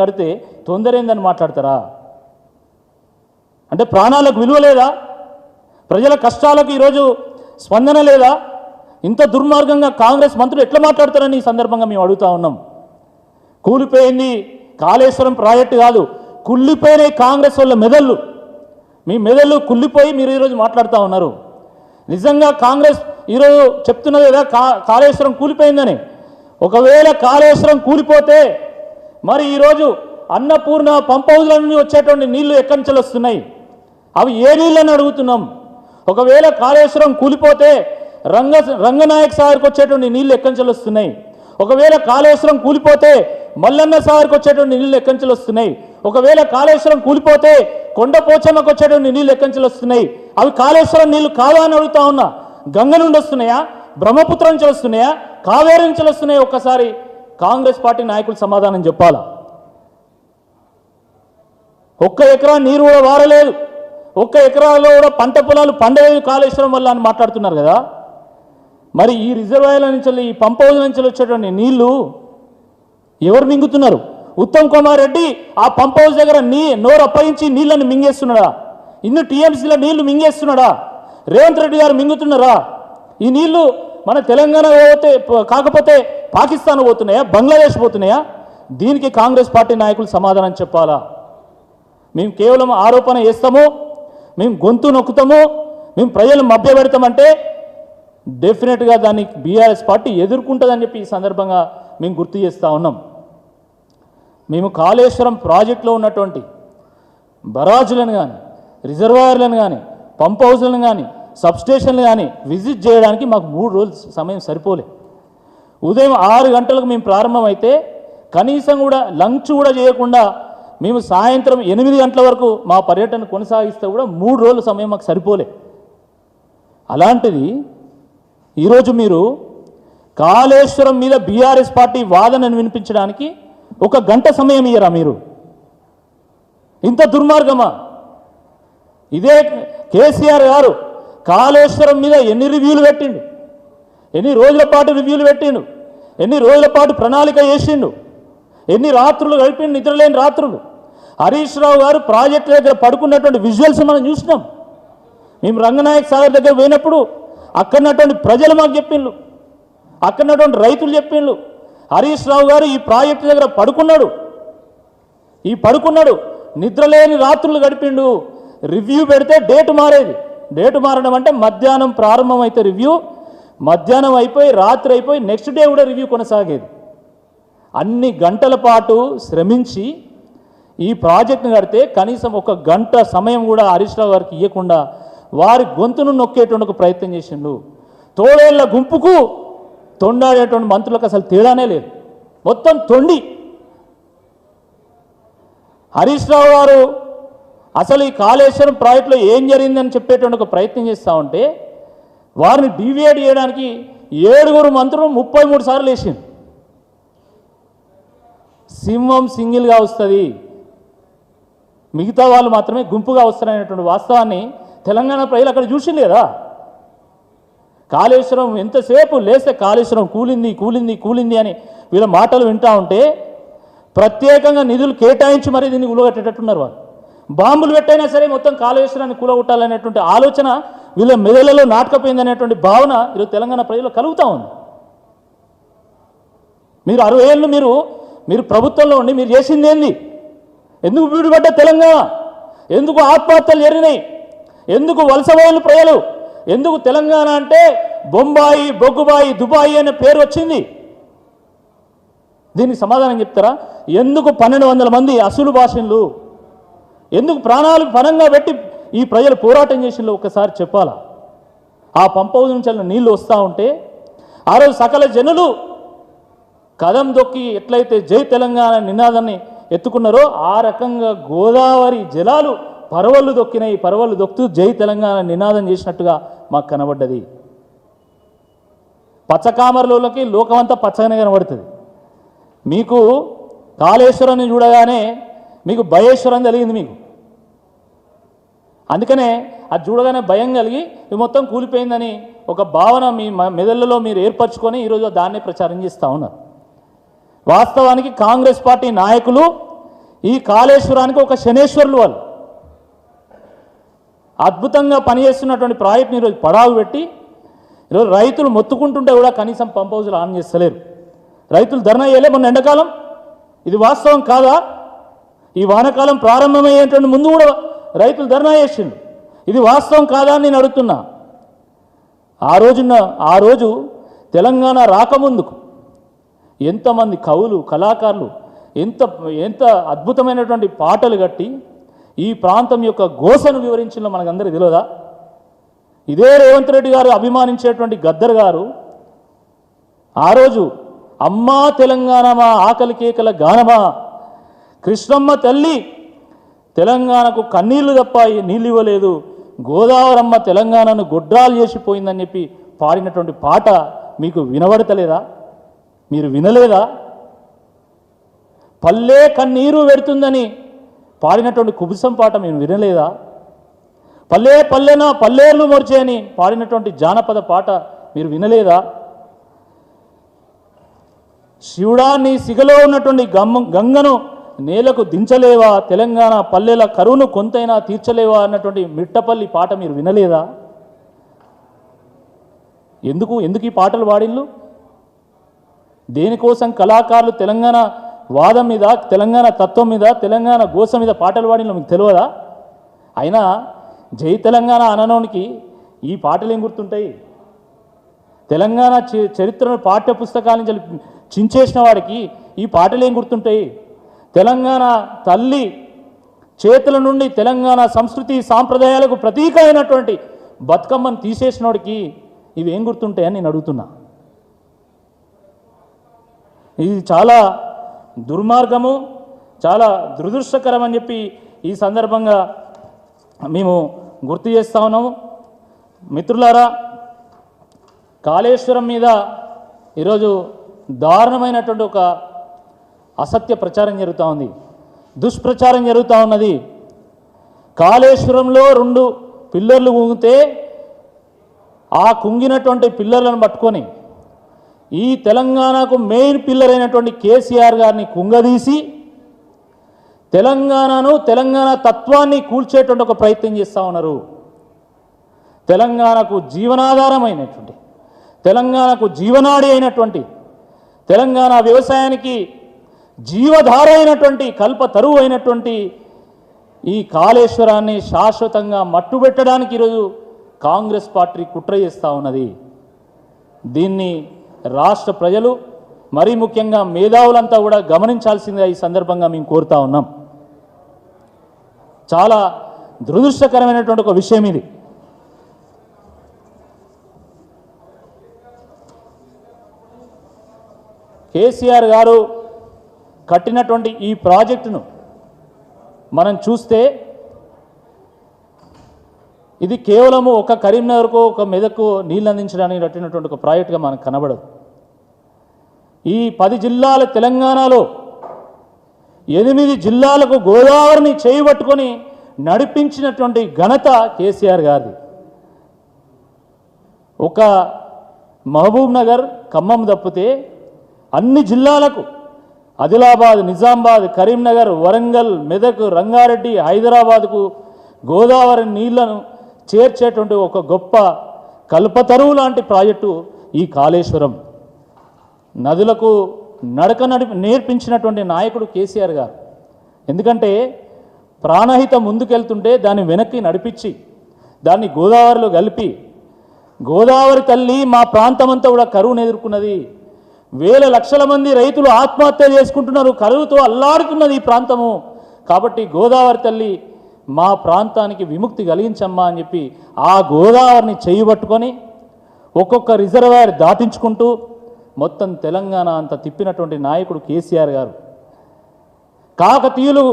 కడితే తొందర ఏందని మాట్లాడతారా? అంటే ప్రాణాలకు విలువ లేదా? ప్రజల కష్టాలకు ఈరోజు స్పందన లేదా? ఇంత దుర్మార్గంగా కాంగ్రెస్ మంత్రులు ఎట్లా మాట్లాడతారని ఈ సందర్భంగా మేము అడుగుతా ఉన్నాం. కూలిపోయింది కాళేశ్వరం ప్రాజెక్టు కాదు, కుళ్ళిపోయినాయి కాంగ్రెస్ వాళ్ళ మెదళ్ళు. మీ మెదళ్ళు కుళ్ళిపోయి మీరు ఈరోజు మాట్లాడుతూ ఉన్నారు. నిజంగా కాంగ్రెస్ ఈరోజు చెప్తున్నది కదా కాళేశ్వరం కూలిపోయిందని. ఒకవేళ కాళేశ్వరం కూలిపోతే మరి ఈరోజు అన్నపూర్ణ పంప్ హౌస్ల నుండి వచ్చేటువంటి నీళ్లు ఎక్కడి నుంచి వస్తున్నాయి? అవి ఏ నీళ్ళని అడుగుతున్నాం. ఒకవేళ కాళేశ్వరం కూలిపోతే రంగనాయక్ సాగర్కి వచ్చేటువంటి నీళ్లు ఎక్కడి నుంచి వస్తున్నాయి? ఒకవేళ కాళేశ్వరం కూలిపోతే మల్లన్న సాగర్కి వచ్చేటువంటి నీళ్లు ఎక్కడి నుంచి వస్తున్నాయి? ఒకవేళ కాళేశ్వరం కూలిపోతే కొండపోచమ్మకు వచ్చేటువంటి నీళ్లు ఎక్కడి నుంచి వస్తున్నాయి? అవి కాళేశ్వరం నీళ్లు కాదా అని అడుగుతా ఉన్నా. గంగ నుండి వస్తున్నాయా? బ్రహ్మపుత్రం నుంచి వస్తున్నాయా? కావేరి నుంచి వస్తున్నాయా? ఒక్కసారి కాంగ్రెస్ పార్టీ నాయకులు సమాధానం చెప్పాలా? ఒక్క ఎకరా నీరు కూడా వారలేదు, ఒక్క ఎకరాలో కూడా పంట పొలాలు పండలేదు కాళేశ్వరం వల్ల అని మాట్లాడుతున్నారు కదా. మరి ఈ రిజర్వాయర్ల నుంచి ఈ పంప్ హౌస్ నుంచి వచ్చేటువంటి నీళ్లు ఎవరు మింగుతున్నారు? ఉత్తమ్ కుమార్ రెడ్డి ఆ పంప్ హౌస్ దగ్గర నోరు అప్పగించి నీళ్లను మింగేస్తున్నాడా? ఇన్ని టీఎంసీల నీళ్లు మింగేస్తున్నాడా? రేవంత్ రెడ్డి గారు మింగుతున్నారా? ఈ నీళ్లు మన తెలంగాణ కాకపోతే పాకిస్తాన్ పోతున్నాయా, బంగ్లాదేశ్ పోతున్నాయా? దీనికి కాంగ్రెస్ పార్టీ నాయకులు సమాధానం చెప్పాలా? మేము కేవలం ఆరోపణ చేస్తాము, మేము గొంతు నొక్కుతాము, మేము ప్రజలు మభ్యపెడతామంటే డెఫినెట్గా దాన్ని బీఆర్ఎస్ పార్టీ ఎదుర్కొంటుందని చెప్పి ఈ సందర్భంగా మేము గుర్తు చేస్తూ ఉన్నాం. మేము కాళేశ్వరం ప్రాజెక్టులో ఉన్నటువంటి బరాజులను కానీ, రిజర్వాయర్లను కానీ, పంప్ హౌస్లను కానీ, సబ్స్టేషన్లు కానీ విజిట్ చేయడానికి మాకు 3 రోజులు సమయం సరిపోలే. ఉదయం 6 గంటలకు మేము ప్రారంభమైతే కనీసం కూడా లంచ్ కూడా చేయకుండా మేము సాయంత్రం 8 గంటల వరకు మా పర్యటన కొనసాగిస్తే కూడా 3 రోజుల సమయం మాకు సరిపోలే. అలాంటిది ఈరోజు మీరు కాళేశ్వరం మీద బీఆర్ఎస్ పార్టీ వాదనను వినిపించడానికి 1 గంట సమయం ఇయ్యరా మీరు? ఇంత దుర్మార్గమా? ఇదే కేసీఆర్ గారు కాళేశ్వరం మీద ఎన్ని రివ్యూలు పెట్టిండు, ఎన్ని రోజుల పాటు రివ్యూలు పెట్టిండు, ఎన్ని రోజుల పాటు ప్రణాళిక చేసిండు, ఎన్ని రాత్రులు గడిపిండు, నిద్రలేని రాత్రులు. హరీష్ రావు గారు ప్రాజెక్టు దగ్గర పడుకున్నటువంటి విజువల్స్ మనం చూసినాం. మేము రంగనాయక్ సాగర్ దగ్గర పోయినప్పుడు అక్కడన్నటువంటి ప్రజలు మాకు చెప్పిండ్రు, అక్కడన్నటువంటి రైతులు చెప్పిండ్రు, హరీష్ రావు గారు ఈ ప్రాజెక్టు దగ్గర పడుకున్నాడు, నిద్రలేని రాత్రులు గడిపిండు. రివ్యూ పెడితే డేటు మారేది. డేటు మారడం అంటే మధ్యాహ్నం ప్రారంభం అయితే రివ్యూ, మధ్యాహ్నం అయిపోయి రాత్రి అయిపోయి నెక్స్ట్ డే కూడా రివ్యూ కొనసాగేది. అన్ని గంటల పాటు శ్రమించి ఈ ప్రాజెక్టును కడితే కనీసం 1 గంట సమయం కూడా హరీష్ రావు గారికి ఇవ్వకుండా వారి గొంతును నొక్కేటువంటి ప్రయత్నం చేసిండు. తోడేళ్ల గుంపుకు తొండాడేటువంటి మంత్రులకు అసలు తేడానే లేదు, మొత్తం తొండి. హరీష్ రావు గారు అసలు ఈ కాళేశ్వరం ప్రాజెక్టులో ఏం జరిగిందని చెప్పేటువంటి ప్రయత్నం చేస్తూ ఉంటే వారిని డీవియేట్ చేయడానికి 7 మంత్రులు 33 సార్లు వేసింది. సింహం సింగిల్గా వస్తుంది, మిగతా వాళ్ళు మాత్రమే గుంపుగా వస్తారనేటువంటి వాస్తవాన్ని తెలంగాణ ప్రజలు అక్కడ చూసింది కదా. కాళేశ్వరం ఎంతసేపు లేస్తే కాళేశ్వరం కూలింది అని వీళ్ళ మాటలు వింటూ ఉంటే ప్రత్యేకంగా నిధులు కేటాయించి మరీ దీన్ని కూలగట్టేటట్టున్నారు. వాళ్ళు బాంబులు పెట్టైనా సరే మొత్తం కాళేశ్వరాన్ని కూలగొట్టాలనేటువంటి ఆలోచన వీళ్ళ మెదళ్లలో నాటకపోయిందనేటువంటి భావన ఈరోజు తెలంగాణ ప్రజలు కలుగుతూ ఉంది. మీరు 60 ఏళ్ళు మీరు ప్రభుత్వంలో ఉండి మీరు చేసింది ఏంది? ఎందుకు వీడుపడ్డ తెలంగాణ? ఎందుకు ఆత్మహత్యలు జరిగినాయి? ఎందుకు వలసపోయిన ప్రజలు? ఎందుకు తెలంగాణ అంటే బొంబాయి, బొగ్గుబాయి, దుబాయి అనే పేరు వచ్చింది? దీనికి సమాధానం చెప్తారా? ఎందుకు 1200 మంది అసలు భాషలు, ఎందుకు ప్రాణాలు పణంగా పెట్టి ఈ ప్రజలు పోరాటం చేసిందో ఒక్కసారి చెప్పాలా? ఆ పంప్ హౌస్ నుంచి నీళ్లు వస్తూ ఉంటే ఆ రోజు సకల జనులు కదం దొక్కి ఎట్లయితే జై తెలంగాణ నినాదాన్ని ఎత్తుకున్నారో ఆ రకంగా గోదావరి జలాలు పరవళ్ళు దొక్కుతూ జై తెలంగాణ నినాదం చేసినట్టుగా మాకు కనబడ్డది. పచ్చకామరలోకి లోకమంతా పచ్చగానే కనబడుతుంది. మీకు కాళేశ్వరాన్ని చూడగానే మీకు భయేశ్వరం కలిగింది. మీకు అందుకనే అది చూడగానే భయం కలిగి ఇది మొత్తం కూలిపోయిందని ఒక భావన మీ మెదళ్ళలో మీరు ఏర్పరచుకొని ఈరోజు దాన్నే ప్రచారం చేస్తూ ఉన్నారు. వాస్తవానికి కాంగ్రెస్ పార్టీ నాయకులు ఈ కాళేశ్వరానికి ఒక శనేశ్వరులు వాళ్ళు అద్భుతంగా పనిచేస్తున్నటువంటి ప్రాజెక్ట్ని ఈరోజు పడావు పెట్టి ఈరోజు రైతులు మొత్తుకుంటుంటే కూడా కనీసం పంప్ హౌజులు ఆన్ చేస్తలేరు. రైతులు ధర్నా చేయలే మొన్న ఎండాకాలం. ఇది వాస్తవం కాదా? ఈ వానాకాలం ప్రారంభమయ్యేటువంటి ముందు కూడా రైతులు ధర్నా చేసిండు. ఇది వాస్తవం కాదా అని నేను అడుగుతున్నా. ఆ రోజు తెలంగాణ రాకముందుకు ఎంతమంది కవులు కళాకారులు ఎంత అద్భుతమైనటువంటి పాటలు కట్టి ఈ ప్రాంతం యొక్క గోసను వివరించిందో మనకందరికీ తెలియదా? ఇదే రేవంత్ రెడ్డి గారు అభిమానించేటువంటి గద్దర్ గారు ఆ రోజు అమ్మా తెలంగాణమా ఆకలి కేకల గానమా కృష్ణమ్మ తల్లి తెలంగాణకు కన్నీళ్లు తప్ప నీళ్ళు ఇవ్వలేదు, గోదావరమ్మ తెలంగాణను గొడ్రాలు చేసిపోయిందని చెప్పి పాడినటువంటి పాట మీకు వినబడతలేదా? మీరు వినలేదా? పల్లె కన్నీరు పెడుతుందని పాడినటువంటి కుబుసం పాట మీరు వినలేదా? పల్లె పల్లెన పల్లేర్లు మొర్చేని పాడినటువంటి జానపద పాట మీరు వినలేదా? శివుడా నీ సిగలో ఉన్నటువంటి గంగను నేలకు దించలేవా, తెలంగాణ పల్లెల కరువును కొంతైనా తీర్చలేవా అన్నటువంటి మిట్టపల్లి పాట మీరు వినలేదా? ఎందుకు ఈ పాటలు పాడిళ్ళు? దేనికోసం కళాకారులు తెలంగాణ వాదం మీద, తెలంగాణ తత్వం మీద, తెలంగాణ గోస మీద పాటలు పాడిళ్ళు మీకు తెలియదా? అయినా జై తెలంగాణ అననోనికి ఈ పాటలు ఏం గుర్తుంటాయి? తెలంగాణ చరిత్రను పాఠ్య పుస్తకాల నుంచి చించేసిన వాడికి ఈ పాటలు ఏం గుర్తుంటాయి? తెలంగాణ తల్లి చేతుల నుండి తెలంగాణ సంస్కృతి సాంప్రదాయాలకు ప్రతీక అయినటువంటి బతుకమ్మను తీసేసినోడికి ఇవేం గుర్తుంటాయని నేను అడుగుతున్నా. ఇది చాలా దుర్మార్గము, చాలా దురదృష్టకరం అని చెప్పి ఈ సందర్భంగా మేము గుర్తు చేస్తా ఉన్నాము. మిత్రులారా, కాళేశ్వరం మీద ఈరోజు దారుణమైనటువంటి ఒక అసత్య ప్రచారం జరుగుతూ ఉంది, దుష్ప్రచారం జరుగుతూ ఉన్నది. కాళేశ్వరంలో 2 పిల్లర్లు కుంగితే ఆ కుంగినటువంటి పిల్లర్లను పట్టుకొని ఈ తెలంగాణకు మెయిన్ పిల్లర్ అయినటువంటి కేసీఆర్ గారిని కుంగదీసి తెలంగాణ తత్వాన్ని కూల్చేటువంటి ఒక ప్రయత్నం చేస్తూ ఉన్నారు. తెలంగాణకు జీవనాధారమైనటువంటి, తెలంగాణకు జీవనాడి అయినటువంటి, తెలంగాణ వ్యవసాయానికి జీవధార అయినటువంటి, కల్పతరువు అయినటువంటి ఈ కాళేశ్వరాన్ని శాశ్వతంగా మట్టుబెట్టడానికి ఈరోజు కాంగ్రెస్ పార్టీ కుట్ర చేస్తూ ఉన్నది. దీన్ని రాష్ట్ర ప్రజలు, మరీ ముఖ్యంగా మేధావులంతా కూడా గమనించాల్సిందిగా ఈ సందర్భంగా మేము కోరుతా ఉన్నాం. చాలా దురదృష్టకరమైనటువంటి ఒక విషయం ఇది. కేసీఆర్ గారు కట్టినటువంటి ఈ ప్రాజెక్టును మనం చూస్తే ఇది కేవలము ఒక కరీంనగర్కు, ఒక మెదక్కు నీళ్ళు అందించడానికి కట్టినటువంటి ఒక ప్రాజెక్టుగా మనకు కనబడదు. ఈ 10 జిల్లాల తెలంగాణలో 8 జిల్లాలకు గోదావరిని చేయబట్టుకొని నడిపించినటువంటి ఘనత కేసీఆర్ గారిది. ఒక మహబూబ్ నగర్, ఖమ్మం తప్పితే అన్ని జిల్లాలకు, ఆదిలాబాద్, నిజామాబాద్, కరీంనగర్, వరంగల్, మెదక్, రంగారెడ్డి, హైదరాబాద్కు గోదావరి నీళ్లను చేర్చేటువంటి ఒక గొప్ప కల్పతరువు లాంటి ప్రాజెక్టు ఈ కాళేశ్వరం. నదులకు నడక నేర్పించినటువంటి నాయకుడు కేసీఆర్ గారు. ఎందుకంటే ప్రాణహిత ముందుకెళ్తుంటే దాన్ని వెనక్కి నడిపించి దాన్ని గోదావరిలో కలిపి, గోదావరి తల్లి మా ప్రాంతమంతా కూడా కరువును ఎదుర్కొన్నది, వేల లక్షల మంది రైతులు ఆత్మహత్య చేసుకుంటున్నారు, కరువుతో అల్లాడుతున్నది ఈ ప్రాంతము, కాబట్టి గోదావరి తల్లి మా ప్రాంతానికి విముక్తి కలిగించమ్మా అని చెప్పి ఆ గోదావరిని చేయబట్టుకొని ఒక్కొక్క రిజర్వాయర్ దాటించుకుంటూ మొత్తం తెలంగాణ అంత తిప్పినటువంటి నాయకుడు కేసీఆర్ గారు. కాకతీయులు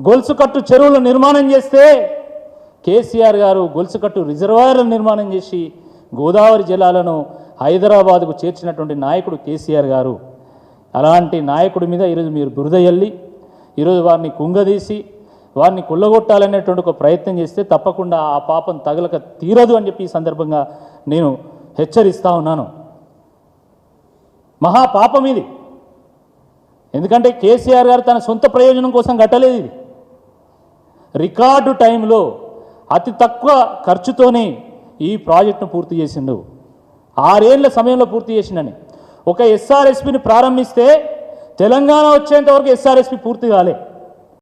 గొలుసుకట్టు చెరువులు నిర్మాణం చేస్తే కేసీఆర్ గారు గొలుసుకట్టు రిజర్వాయర్లు నిర్మాణం చేసి గోదావరి జలాలను హైదరాబాద్కు చేర్చినటువంటి నాయకుడు కేసీఆర్ గారు. అలాంటి నాయకుడి మీద ఈరోజు మీరు బురద జల్లి ఈరోజు వారిని కుంగదీసి వారిని కొల్లగొట్టాలనేటువంటి ఒక ప్రయత్నం చేస్తే తప్పకుండా ఆ పాపం తగలక తీరదు అని చెప్పి ఈ సందర్భంగా నేను హెచ్చరిస్తూ ఉన్నాను. మహాపాపం ఇది. ఎందుకంటే కేసీఆర్ గారు తన సొంత ప్రయోజనం కోసం కట్టలేదు ఇది. రికార్డు టైంలో అతి తక్కువ ఖర్చుతోనే ఈ ప్రాజెక్టును పూర్తి చేసిండు. 6 ఏళ్ల సమయంలో పూర్తి చేసిండని. ఒక ఎస్ఆర్ఎస్పిని ప్రారంభిస్తే తెలంగాణ వచ్చేంత వరకు ఎస్ఆర్ఎస్పి పూర్తి కాలే.